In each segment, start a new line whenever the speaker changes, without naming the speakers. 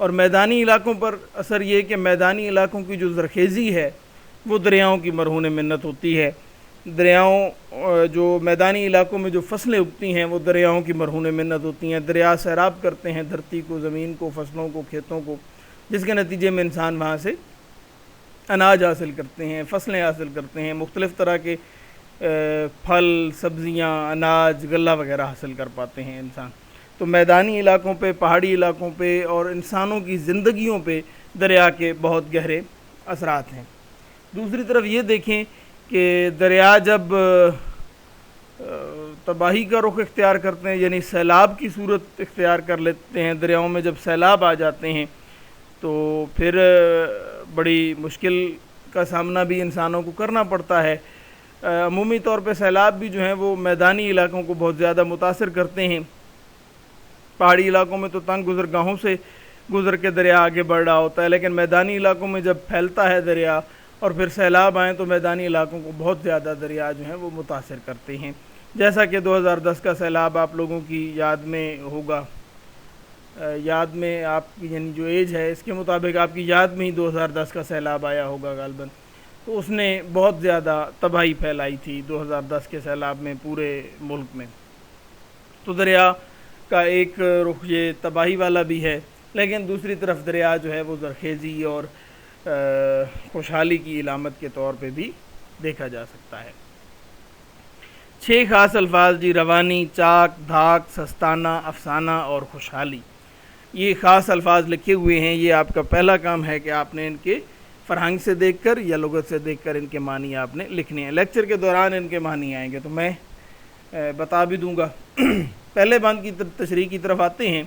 اور میدانی علاقوں پر اثر یہ کہ میدانی علاقوں کی جو زرخیزی ہے وہ دریاؤں کی مرہون منت ہوتی ہے. دریاؤں جو میدانی علاقوں میں جو فصلیں اگتی ہیں وہ دریاؤں کی مرہون منت ہوتی ہیں. دریا سیراب کرتے ہیں دھرتی کو، زمین کو، فصلوں کو، کھیتوں کو، جس کے نتیجے میں انسان وہاں سے اناج حاصل کرتے ہیں، فصلیں حاصل کرتے ہیں، مختلف طرح کے پھل، سبزیاں، اناج، غلہ وغیرہ حاصل کر پاتے ہیں انسان. تو میدانی علاقوں پہ، پہاڑی علاقوں پہ اور انسانوں کی زندگیوں پہ دریا کے بہت گہرے اثرات ہیں. دوسری طرف یہ دیکھیں کہ دریا جب تباہی کا رخ اختیار کرتے ہیں، یعنی سیلاب کی صورت اختیار کر لیتے ہیں، دریاؤں میں جب سیلاب آ جاتے ہیں تو پھر بڑی مشکل کا سامنا بھی انسانوں کو کرنا پڑتا ہے. عمومی طور پہ سیلاب بھی جو ہیں وہ میدانی علاقوں کو بہت زیادہ متاثر کرتے ہیں. پہاڑی علاقوں میں تو تنگ گزرگاہوں سے گزر کے دریا آگے بڑھ رہا ہوتا ہے، لیکن میدانی علاقوں میں جب پھیلتا ہے دریا اور پھر سیلاب آئیں تو میدانی علاقوں کو بہت زیادہ دریا جو ہیں وہ متاثر کرتے ہیں. جیسا کہ 2010 کا سیلاب آپ لوگوں کی یاد میں ہوگا، یاد میں آپ کی یعنی جو ایج ہے اس کے مطابق آپ کی یاد میں ہی 2010 کا سیلاب آیا ہوگا غالباً. تو اس نے بہت زیادہ تباہی پھیلائی تھی 2010 کے سیلاب میں پورے ملک میں. تو دریا کا ایک رخ یہ تباہی والا بھی ہے، لیکن دوسری طرف دریا جو ہے وہ زرخیزی اور خوشحالی کی علامت کے طور پہ بھی دیکھا جا سکتا ہے. 6 خاص الفاظ جی: روانی، چاک، دھاک، سستانہ، افسانہ اور خوشحالی. یہ خاص الفاظ لکھے ہوئے ہیں. یہ آپ کا پہلا کام ہے کہ آپ نے ان کے فرہنگ سے دیکھ کر یا لغت سے دیکھ کر ان کے معنی آپ نے لکھنے ہیں. لیکچر کے دوران ان کے معنی آئیں گے تو میں بتا بھی دوں گا. پہلے بند کی تشریح کی طرف آتے ہیں.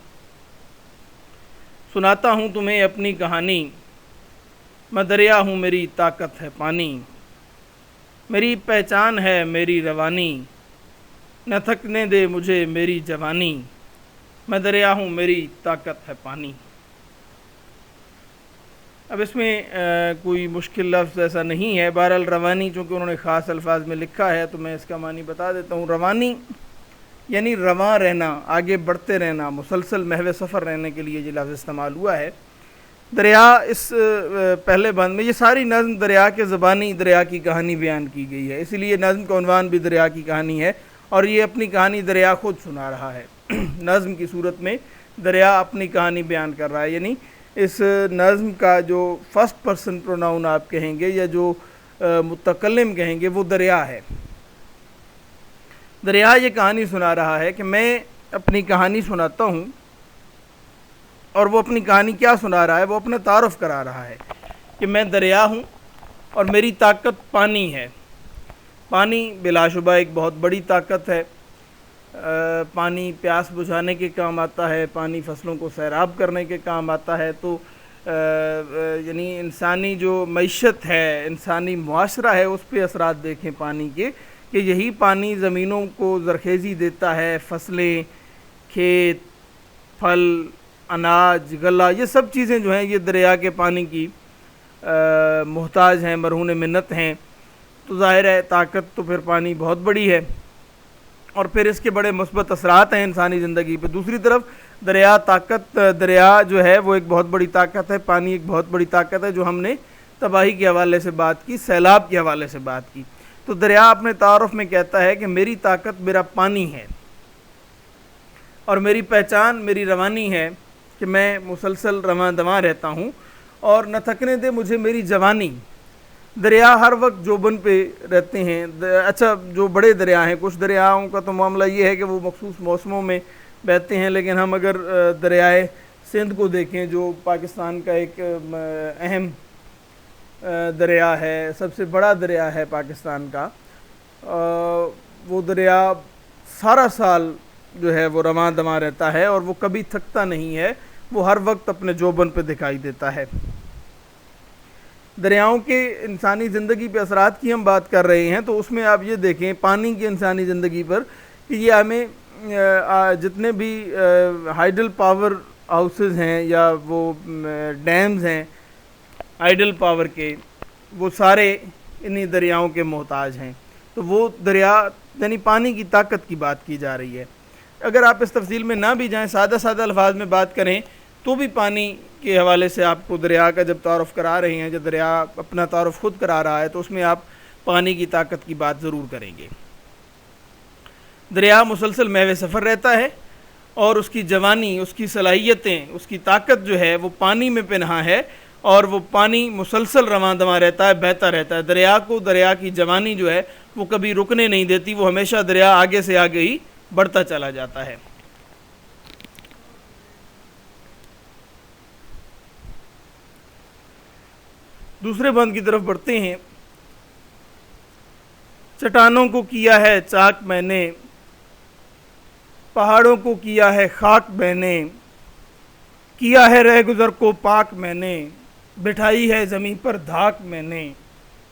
سناتا ہوں تمہیں اپنی کہانی، میں دریا ہوں میری طاقت ہے پانی، میری پہچان ہے میری روانی، نہ تھکنے دے مجھے میری جوانی، میں دریا ہوں میری طاقت ہے پانی. اب اس میں کوئی مشکل لفظ ایسا نہیں ہے. بہرحال روانی چونکہ انہوں نے خاص الفاظ میں لکھا ہے تو میں اس کا معنی بتا دیتا ہوں. روانی یعنی رواں رہنا، آگے بڑھتے رہنا، مسلسل محو سفر رہنے کے لیے یہ لفظ استعمال ہوا ہے. دریا اس پہلے بند میں یہ ساری نظم دریا کے زبانی دریا کی کہانی بیان کی گئی ہے، اسی لیے نظم کا عنوان بھی دریا کی کہانی ہے اور یہ اپنی کہانی دریا خود سنا رہا ہے. نظم کی صورت میں دریا اپنی کہانی بیان کر رہا ہے. یعنی اس نظم کا جو فرسٹ پرسن پروناؤن آپ کہیں گے یا جو متکلم کہیں گے وہ دریا ہے. دریا یہ کہانی سنا رہا ہے کہ میں اپنی کہانی سناتا ہوں، اور وہ اپنی کہانی کیا سنا رہا ہے؟ وہ اپنا تعارف کرا رہا ہے کہ میں دریا ہوں اور میری طاقت پانی ہے. پانی بلا شبہ ایک بہت بڑی طاقت ہے. پانی پیاس بجھانے کے کام آتا ہے، پانی فصلوں کو سیراب کرنے کے کام آتا ہے. تو یعنی انسانی جو معیشت ہے، انسانی معاشرہ ہے، اس پہ اثرات دیکھیں پانی کے کہ یہی پانی زمینوں کو زرخیزی دیتا ہے. فصلیں، کھیت، پھل، اناج، غلہ، یہ سب چیزیں جو ہیں یہ دریا کے پانی کی محتاج ہیں، مرہون منت ہیں. تو ظاہر ہے طاقت تو پھر پانی بہت بڑی ہے اور پھر اس کے بڑے مثبت اثرات ہیں انسانی زندگی پہ. دوسری طرف دریا جو ہے وہ ایک بہت بڑی طاقت ہے. پانی ایک بہت بڑی طاقت ہے. جو ہم نے تباہی کے حوالے سے بات کی، سیلاب کے حوالے سے بات کی، تو دریا اپنے تعارف میں کہتا ہے کہ میری طاقت میرا پانی ہے اور میری پہچان میری روانی ہے کہ میں مسلسل رواں دواں رہتا ہوں اور نہ تھکنے دے مجھے میری جوانی. دریا ہر وقت جوبن پہ رہتے ہیں. اچھا جو بڑے دریا ہیں، کچھ دریاؤں کا تو معاملہ یہ ہے کہ وہ مخصوص موسموں میں بہتے ہیں، لیکن ہم اگر دریائے سندھ کو دیکھیں جو پاکستان کا ایک اہم دریا ہے، سب سے بڑا دریا ہے پاکستان کا، وہ دریا سارا سال جو ہے وہ رواں دواں رہتا ہے اور وہ کبھی تھکتا نہیں ہے. وہ ہر وقت اپنے جوبن پہ دکھائی دیتا ہے. دریاؤں کے انسانی زندگی پہ اثرات کی ہم بات کر رہے ہیں تو اس میں آپ یہ دیکھیں پانی کی انسانی زندگی پر کہ یہ ہمیں جتنے بھی ہائیڈل پاور ہاؤسز ہیں یا وہ ڈیمز ہیں ہائیڈل پاور کے، وہ سارے انہی دریاؤں کے محتاج ہیں. تو وہ دریا یعنی پانی کی طاقت کی بات کی جا رہی ہے. اگر آپ اس تفصیل میں نہ بھی جائیں، سادہ الفاظ میں بات کریں تو بھی پانی کے حوالے سے آپ کو دریا کا جب تعارف کرا رہے ہیں، جب دریا اپنا تعارف خود کرا رہا ہے، تو اس میں آپ پانی کی طاقت کی بات ضرور کریں گے۔ دریا مسلسل محو سفر رہتا ہے، اور اس کی جوانی، اس کی صلاحیتیں، اس کی طاقت جو ہے وہ پانی میں پنہاں ہے، اور وہ پانی مسلسل رواں دواں رہتا ہے، بہتا رہتا ہے۔ دریا کو، دریا کی جوانی جو ہے وہ کبھی رکنے نہیں دیتی، وہ ہمیشہ دریا آگے سے آگے ہی بڑھتا چلا جاتا ہے۔ دوسرے بند کی طرف بڑھتے ہیں۔ چٹانوں کو کیا ہے چاک میں نے، پہاڑوں کو کیا ہے خاک میں نے، کیا ہے رہ گزر کو پاک میں نے، بٹھائی ہے زمیں پر دھاک میں نے،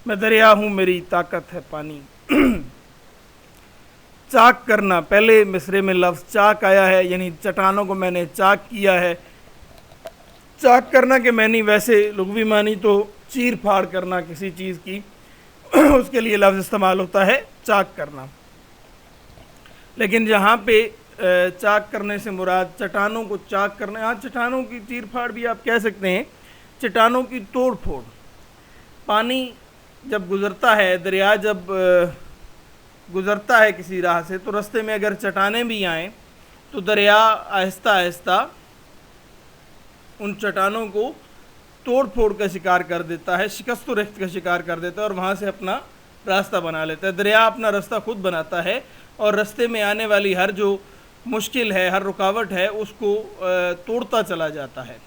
میں دریا ہوں میری طاقت ہے پانی۔ چاک کرنا، پہلے مصرے میں لفظ چاک آیا ہے، یعنی چٹانوں کو میں نے چاک کیا ہے۔ چاک کرنا کے معنی ویسے لغوی معنی تو چیر پھاڑ کرنا کسی چیز کی، اس کے لیے لفظ استعمال ہوتا ہے چاک کرنا، لیکن جہاں پہ چاک کرنے سے مراد چٹانوں کو چاک کرنا، ہاں چٹانوں کی چیر پھاڑ بھی آپ کہہ سکتے ہیں، چٹانوں کی توڑ پھوڑ۔ پانی جب گزرتا ہے، دریا جب گزرتا ہے کسی راہ سے، تو رستے میں اگر چٹانیں بھی آئیں تو دریا آہستہ آہستہ ان چٹانوں کو توڑ پھوڑ کا شکار کر دیتا ہے، شکست و ریخت کا شکار کر دیتا ہے، اور وہاں سے اپنا راستہ بنا لیتا ہے۔ دریا اپنا راستہ خود بناتا ہے، اور راستے میں آنے والی ہر جو مشکل ہے، ہر رکاوٹ ہے، اس کو توڑتا چلا جاتا ہے۔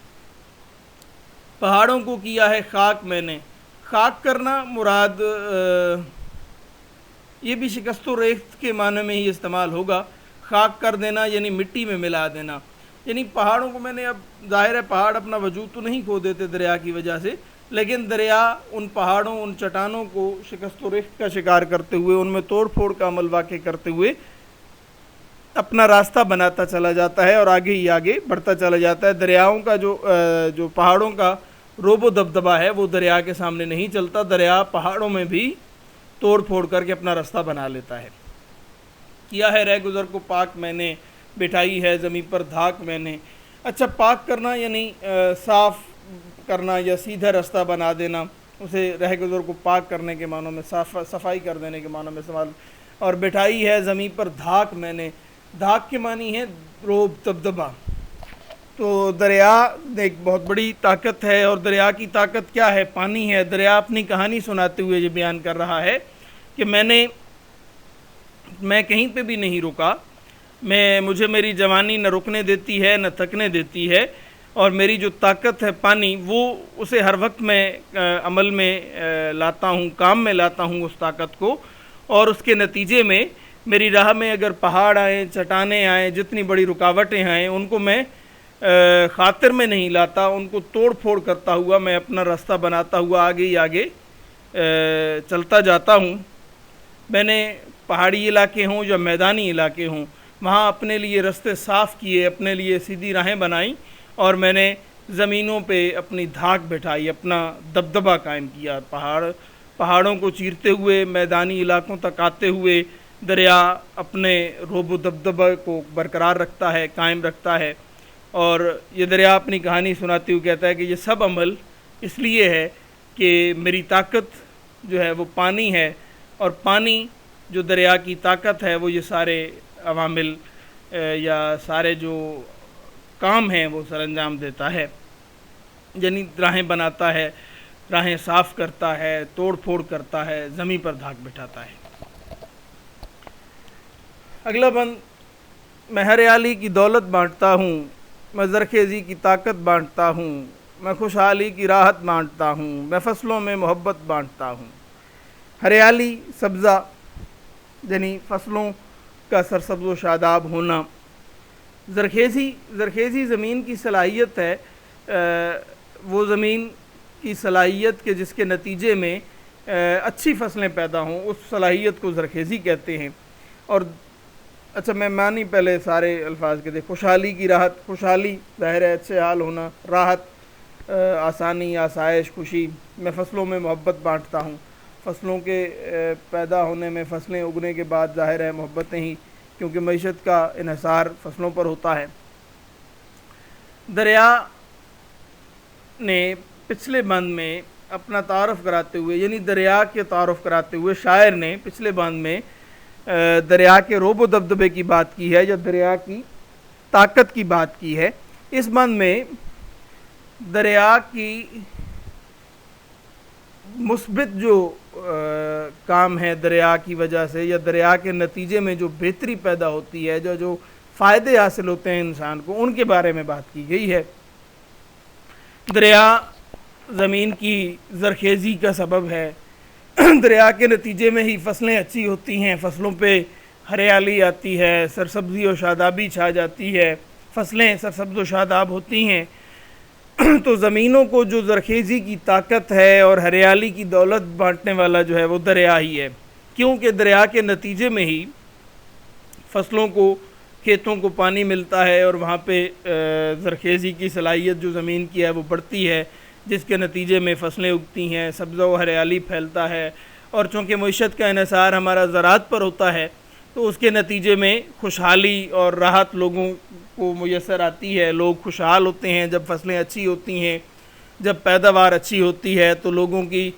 پہاڑوں کو کیا ہے خاک میں نے، خاک کرنا مراد یہ بھی شکست و ریخت کے معنی میں ہی استعمال ہوگا۔ خاک کر دینا یعنی مٹی میں ملا دینا، یعنی پہاڑوں کو میں نے، اب ظاہر ہے پہاڑ اپنا وجود تو نہیں کھو دیتے دریا کی وجہ سے، لیکن دریا ان پہاڑوں، ان چٹانوں کو شکست و ریخت کا شکار کرتے ہوئے، ان میں توڑ پھوڑ کا عمل واقع کرتے ہوئے اپنا راستہ بناتا چلا جاتا ہے، اور آگے ہی آگے بڑھتا چلا جاتا ہے۔ دریاؤں کا جو پہاڑوں کا روب و دبدبہ ہے وہ دریا کے سامنے نہیں چلتا، دریا پہاڑوں میں بھی توڑ پھوڑ کر کے اپنا راستہ بنا لیتا ہے۔ کیا ہے رہ گزر کو پاک میں نے، بٹھائی ہے زمیں پر دھاک میں نے۔ اچھا، پاک کرنا یعنی صاف کرنا یا سیدھا راستہ بنا دینا، اسے رہ گزر کو پاک کرنے کے معنوں میں، صفائی کر دینے کے معنوں میں استعمال۔ اور بٹھائی ہے زمیں پر دھاک میں نے، دھاک کے معنی ہے روب، دبدبہ۔ تو دریا ایک بہت بڑی طاقت ہے، اور دریا کی طاقت کیا ہے؟ پانی ہے۔ دریا اپنی کہانی سناتے ہوئے یہ بیان کر رہا ہے کہ میں کہیں پہ بھی نہیں رکا، مجھے میری جوانی نہ رکنے دیتی ہے نہ تھکنے دیتی ہے، اور میری جو طاقت ہے پانی، وہ اسے ہر وقت میں عمل میں لاتا ہوں، کام میں لاتا ہوں اس طاقت کو، اور اس کے نتیجے میں میری راہ میں اگر پہاڑ آئیں، چٹانیں آئیں، جتنی بڑی رکاوٹیں آئیں، ان کو میں خاطر میں نہیں لاتا، ان کو توڑ پھوڑ کرتا ہوا میں اپنا راستہ بناتا ہوا آگے ہی آگے چلتا جاتا ہوں۔ میں نے پہاڑی علاقے ہوں یا میدانی علاقے ہوں، وہاں اپنے لیے راستے صاف کیے، اپنے لیے سیدھی راہیں بنائیں، اور میں نے زمینوں پہ اپنی دھاک بٹھائی، اپنا دبدبہ قائم کیا۔ پہاڑوں کو چیرتے ہوئے میدانی علاقوں تک آتے ہوئے دریا اپنے روب و دبدبہ کو برقرار رکھتا ہے، قائم رکھتا ہے، اور یہ دریا اپنی کہانی سناتے ہوئے کہتا ہے کہ یہ سب عمل اس لیے ہے کہ میری طاقت جو ہے وہ پانی ہے، اور پانی جو دریا کی طاقت ہے وہ یہ سارے عوامل یا سارے جو کام ہیں وہ سر انجام دیتا ہے، یعنی راہیں بناتا ہے، راہیں صاف کرتا ہے، توڑ پھوڑ کرتا ہے، زمیں پر دھاک بٹھاتا ہے۔ اگلا بند، میں ہریالی کی دولت بانٹتا ہوں، میں زرخیزی کی طاقت بانٹتا ہوں، میں خوشحالی کی راحت بانٹتا ہوں، میں فصلوں میں محبت بانٹتا ہوں۔ ہریالی، سبزہ، یعنی فصلوں کا سرسبز و شاداب ہونا۔ زرخیزی زمین کی صلاحیت ہے، وہ زمین کی صلاحیت کے جس کے نتیجے میں اچھی فصلیں پیدا ہوں، اس صلاحیت کو زرخیزی کہتے ہیں۔ اور اچھا، میں معنی پہلے سارے الفاظ کے دے۔ خوشحالی کی راحت، خوشحالی ظاہر ہے اچھے حال ہونا، راحت آسانی، آسائش، خوشی۔ میں فصلوں میں محبت بانٹتا ہوں، فصلوں کے پیدا ہونے میں، فصلیں اگنے کے بعد ظاہر ہے محبتیں ہی، کیونکہ معیشت کا انحصار فصلوں پر ہوتا ہے۔ دریا نے پچھلے بند میں اپنا تعارف کراتے ہوئے، یعنی دریا کے تعارف کراتے ہوئے شاعر نے پچھلے بند میں دریا کے روب و دبدبے کی بات کی ہے، یا دریا کی طاقت کی بات کی ہے۔ اس بند میں دریا کی مثبت جو کام ہے دریا کی وجہ سے، یا دریا کے نتیجے میں جو بہتری پیدا ہوتی ہے، جو فائدے حاصل ہوتے ہیں انسان کو، ان کے بارے میں بات کی گئی ہے۔ دریا زمین کی زرخیزی کا سبب ہے، دریا کے نتیجے میں ہی فصلیں اچھی ہوتی ہیں، فصلوں پہ ہریالی آتی ہے، سرسبزی و شادابی چھا جاتی ہے، فصلیں سرسبز و شاداب ہوتی ہیں۔ تو زمینوں کو جو زرخیزی کی طاقت ہے اور ہریالی کی دولت بانٹنے والا جو ہے وہ دریا ہی ہے، کیونکہ دریا کے نتیجے میں ہی فصلوں کو، کھیتوں کو پانی ملتا ہے، اور وہاں پہ زرخیزی کی صلاحیت جو زمین کی ہے وہ بڑھتی ہے، جس کے نتیجے میں فصلیں اگتی ہیں، سبزہ و ہریالی پھیلتا ہے، اور چونکہ معیشت کا انحصار ہمارا زراعت پر ہوتا ہے تو اس کے نتیجے میں خوشحالی اور راحت لوگوں کو میسر آتی ہے۔ لوگ خوشحال ہوتے ہیں جب فصلیں اچھی ہوتی ہیں، جب پیداوار اچھی ہوتی ہے تو لوگوں کی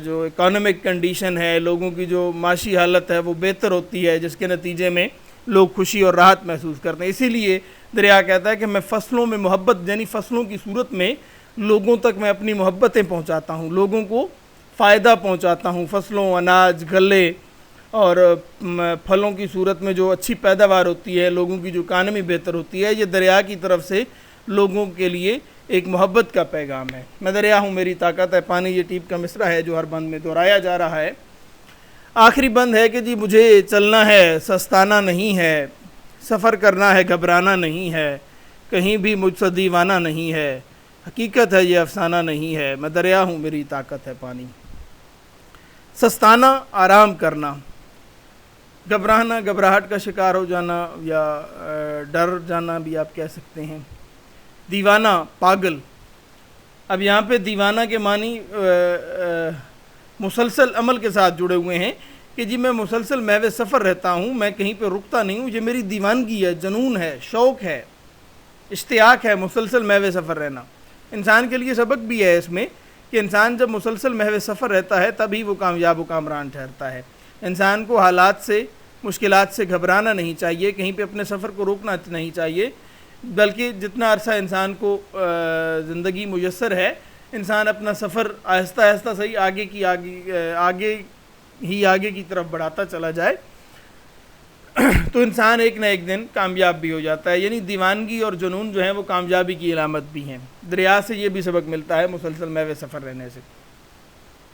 جو اکانومک کنڈیشن ہے، لوگوں کی جو معاشی حالت ہے وہ بہتر ہوتی ہے، جس کے نتیجے میں لوگ خوشی اور راحت محسوس کرتے ہیں۔ اسی لیے دریا کہتا ہے کہ میں فصلوں میں محبت، یعنی فصلوں کی صورت میں لوگوں تک میں اپنی محبتیں پہنچاتا ہوں، لوگوں کو فائدہ پہنچاتا ہوں۔ فصلوں، اناج، غلے اور پھلوں کی صورت میں جو اچھی پیداوار ہوتی ہے، لوگوں کی جو اکانومی بہتر ہوتی ہے، یہ دریا کی طرف سے لوگوں کے لیے ایک محبت کا پیغام ہے۔ میں دریا ہوں، میری طاقت ہے پانی، یہ ٹیپ کا مصرع ہے جو ہر بند میں دہرایا جا رہا ہے۔ آخری بند ہے کہ جی مجھے چلنا ہے سستانا نہیں ہے، سفر کرنا ہے گھبرانا نہیں ہے، کہیں بھی مجھ سے دیوانہ نہیں ہے، حقیقت ہے یہ افسانہ نہیں ہے، میں دریا ہوں، میری طاقت ہے پانی۔ سستانا، آرام کرنا، گھبرانا، گھبراہٹ کا شکار ہو جانا یا ڈر جانا بھی آپ کہہ سکتے ہیں۔ دیوانہ، پاگل۔ اب یہاں پہ دیوانہ کے معنی مسلسل عمل کے ساتھ جڑے ہوئے ہیں کہ جی میں مسلسل محو سفر رہتا ہوں، میں کہیں پہ رکتا نہیں ہوں، یہ میری دیوانگی ہے، جنون ہے، شوق ہے، اشتیاق ہے مسلسل محو سفر رہنا۔ انسان کے لیے سبق بھی ہے اس میں کہ انسان جب مسلسل محو سفر رہتا ہے تبھی وہ کامیاب و کامران ٹھہرتا ہے۔ انسان کو حالات سے، مشکلات سے گھبرانا نہیں چاہیے، کہیں پہ اپنے سفر کو روکنا نہیں چاہیے، بلکہ جتنا عرصہ انسان کو زندگی میسر ہے، انسان اپنا سفر آہستہ آہستہ صحیح آگے کی طرف بڑھاتا چلا جائے تو انسان ایک نہ ایک دن کامیاب بھی ہو جاتا ہے۔ یعنی دیوانگی اور جنون جو ہیں وہ کامیابی کی علامت بھی ہیں۔ دریا سے یہ بھی سبق ملتا ہے مسلسل محو سفر رہنے سے۔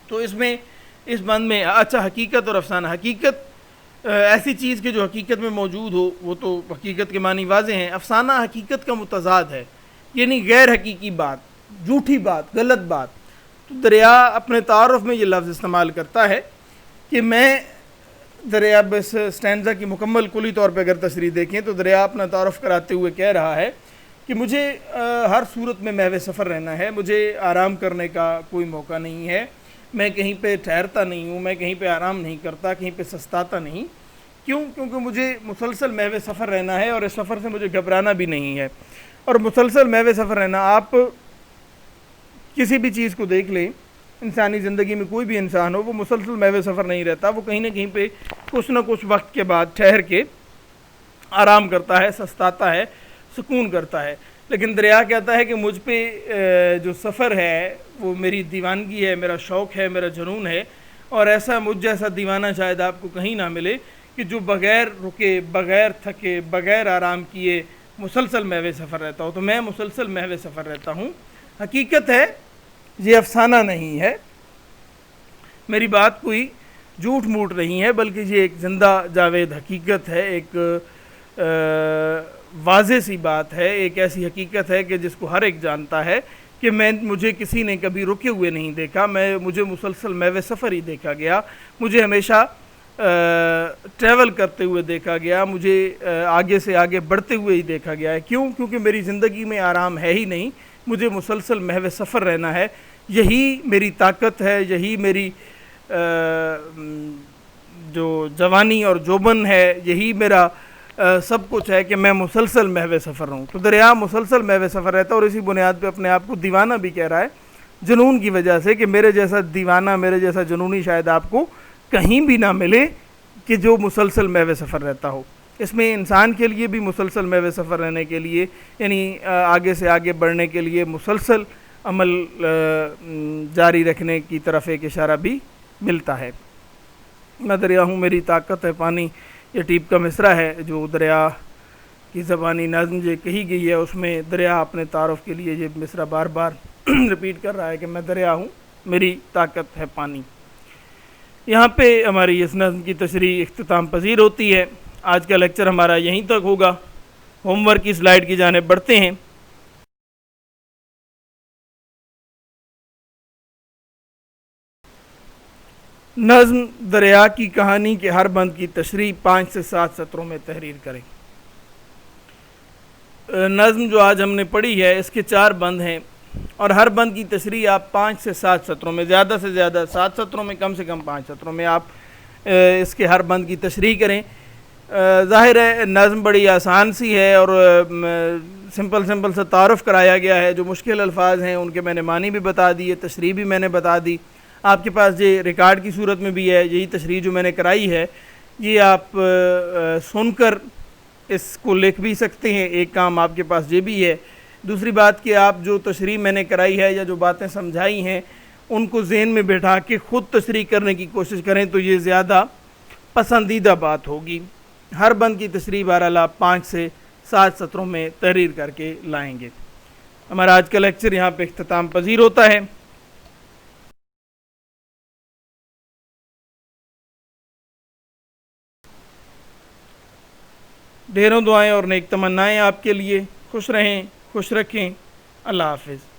تو اس بند میں اچھا، حقیقت اور افسانہ۔ حقیقت ایسی چیز کہ جو حقیقت میں موجود ہو، وہ تو حقیقت کے معنی واضح ہیں۔ افسانہ حقیقت کا متضاد ہے، یعنی غیر حقیقی بات، جھوٹی بات، غلط بات۔ تو دریا اپنے تعارف میں یہ لفظ استعمال کرتا ہے کہ میں دریا بس سٹینزا کی مکمل کلی طور پہ اگر تشریح دیکھیں تو دریا اپنا تعارف کراتے ہوئے کہہ رہا ہے کہ مجھے ہر صورت میں محو سفر رہنا ہے، مجھے آرام کرنے کا کوئی موقع نہیں ہے، میں کہیں پہ ٹھہرتا نہیں ہوں، میں کہیں پہ آرام نہیں کرتا، کہیں پہ سستاتا نہیں۔ کیوں؟ کیونکہ مجھے مسلسل محو سفر رہنا ہے اور اس سفر سے مجھے گھبرانا بھی نہیں ہے۔ اور مسلسل محو سفر رہنا، آپ کسی بھی چیز کو دیکھ لیں، انسانی زندگی میں کوئی بھی انسان ہو، وہ مسلسل محو سفر نہیں رہتا، وہ کہیں نہ کہیں پہ کچھ نہ کچھ وقت کے بعد ٹھہر کے آرام کرتا ہے، سستاتا ہے، سکون کرتا ہے۔ لیکن دریا کہتا ہے کہ مجھ پہ جو سفر ہے وہ میری دیوانگی ہے، میرا شوق ہے، میرا جنون ہے، اور ایسا مجھ جیسا دیوانہ شاید آپ کو کہیں نہ ملے کہ جو بغیر رکے، بغیر تھکے، بغیر آرام کیے مسلسل محو سفر رہتا ہو۔ تو میں مسلسل محو سفر رہتا ہوں۔ حقیقت ہے، یہ افسانہ نہیں ہے، میری بات کوئی جھوٹ موٹ نہیں ہے، بلکہ یہ ایک زندہ جاوید حقیقت ہے، ایک واضح سی بات ہے، ایک ایسی حقیقت ہے کہ جس کو ہر ایک جانتا ہے کہ مجھے کسی نے کبھی رکے ہوئے نہیں دیکھا، مجھے مسلسل محو سفر ہی دیکھا گیا، مجھے ہمیشہ ٹریول کرتے ہوئے دیکھا گیا، مجھے آگے سے آگے بڑھتے ہوئے ہی دیکھا گیا ہے۔ کیوں؟ کیونکہ میری زندگی میں آرام ہے ہی نہیں، مجھے مسلسل محو سفر رہنا ہے۔ یہی میری طاقت ہے، یہی میری جو جوانی اور جوبن ہے، یہی میرا سب کچھ ہے کہ میں مسلسل محو سفر ہوں. تو دریا مسلسل محو سفر رہتا ہے اور اسی بنیاد پہ اپنے آپ کو دیوانہ بھی کہہ رہا ہے, جنون کی وجہ سے کہ میرے جیسا دیوانہ, میرے جیسا جنونی شاید آپ کو کہیں بھی نہ ملے کہ جو مسلسل محو سفر رہتا ہو. اس میں انسان کے لیے بھی مسلسل محو سفر رہنے کے لیے, یعنی آگے سے آگے بڑھنے کے لیے مسلسل عمل جاری رکھنے کی طرف ایک اشارہ بھی ملتا ہے. میں دریا ہوں میری طاقت ہے پانی, یہ ٹیپ کا مصرع ہے جو دریا کی زبانی نظم جو کہی گئی ہے, اس میں دریا اپنے تعارف کے لیے یہ مصرع بار بار رپیٹ کر رہا ہے کہ میں دریا ہوں میری طاقت ہے پانی. یہاں پہ ہماری اس نظم کی تشریح اختتام پذیر ہوتی ہے. آج کا لیکچر ہمارا یہیں تک ہوگا. ہوم ورک کی سلائیڈ کی جانب بڑھتے ہیں. نظم دریا کی کہانی کے ہر بند کی تشریح 5 سے 7 سطروں میں تحریر کریں. نظم جو آج ہم نے پڑھی ہے اس کے 4 بند ہیں اور ہر بند کی تشریح آپ 5 سے 7 سطروں میں, زیادہ سے زیادہ 7 سطروں میں, کم سے کم 5 سطروں میں آپ اس کے ہر بند کی تشریح کریں. ظاہر ہے نظم بڑی آسان سی ہے اور سمپل سا تعارف کرایا گیا ہے. جو مشکل الفاظ ہیں ان کے میں نے معنی بھی بتا دیے, تشریح بھی میں نے بتا دی. آپ کے پاس یہ ریکارڈ کی صورت میں بھی ہے, یہی تشریح جو میں نے کرائی ہے یہ آپ سن کر اس کو لکھ بھی سکتے ہیں. ایک کام آپ کے پاس یہ بھی ہے. دوسری بات کہ آپ جو تشریح میں نے کرائی ہے یا جو باتیں سمجھائی ہیں ان کو ذہن میں بٹھا کے خود تشریح کرنے کی کوشش کریں تو یہ زیادہ پسندیدہ بات ہوگی. ہر بند کی تشریح بہرحال آپ 5 سے 7 سطروں میں تحریر کر کے لائیں گے. ہمارا آج کا لیکچر یہاں پہ اختتام پذیر ہوتا ہے. ڈھیروں دعائیں اور نیک تمنائیں آپ کے لیے. خوش رہیں, خوش رکھیں. اللہ حافظ.